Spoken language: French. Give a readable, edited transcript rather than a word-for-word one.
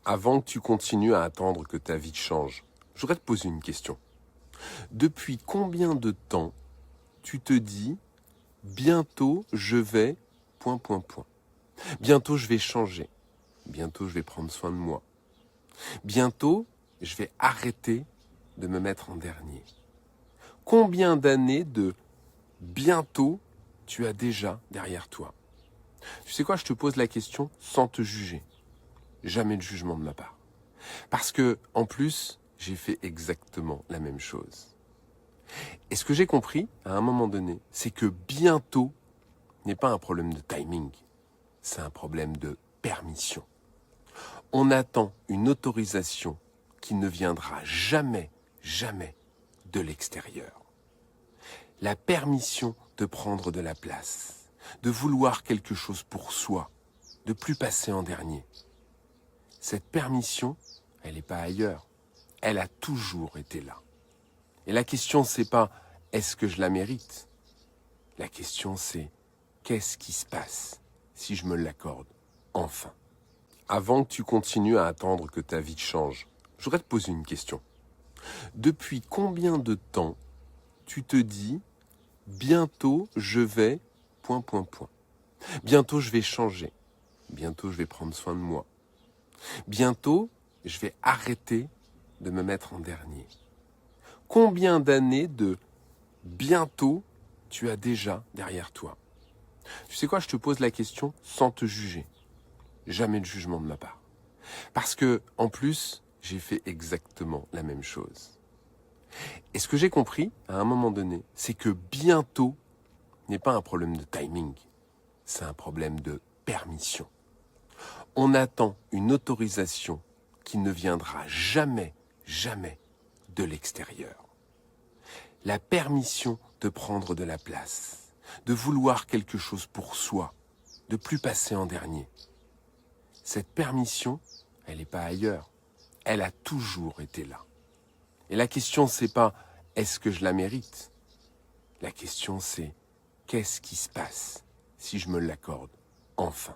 Avant que tu continues à attendre que ta vie change, je voudrais te poser une question. Depuis combien de temps tu te dis « bientôt je vais... » Bientôt je vais changer. Bientôt je vais prendre soin de moi. Bientôt je vais arrêter de me mettre en dernier. Combien d'années de « bientôt » tu as déjà derrière toi? Tu sais quoi, je te pose la question sans te juger. Jamais de jugement de ma part. Parce que, en plus, j'ai fait exactement la même chose. Et ce que j'ai compris, à un moment donné, c'est que bientôt n'est pas un problème de timing, c'est un problème de permission. On attend une autorisation qui ne viendra jamais, jamais de l'extérieur. La permission de prendre de la place, de vouloir quelque chose pour soi, de plus passer en dernier. Cette permission, elle n'est pas ailleurs. Elle a toujours été là. Et la question, c'est pas « est-ce que je la mérite ?» La question, c'est « qu'est-ce qui se passe si je me l'accorde enfin ?» Avant que tu continues à attendre que ta vie change, je voudrais te poser une question. Depuis combien de temps tu te dis « bientôt je vais... » Bientôt je vais changer. Bientôt je vais prendre soin de moi. Bientôt, je vais arrêter de me mettre en dernier. Combien d'années de « bientôt » tu as déjà derrière toi? Tu sais quoi, je te pose la question sans te juger. Jamais de jugement de ma part. Parce que, en plus, j'ai fait exactement la même chose. Et ce que j'ai compris, à un moment donné, c'est que bientôt n'est pas un problème de timing, c'est un problème de permission. On attend une autorisation qui ne viendra jamais, jamais de l'extérieur. La permission de prendre de la place, de vouloir quelque chose pour soi, de plus passer en dernier. Cette permission, elle n'est pas ailleurs. Elle a toujours été là. Et la question, c'est pas « est-ce que je la mérite ?» La question, c'est « qu'est-ce qui se passe si je me l'accorde enfin ?»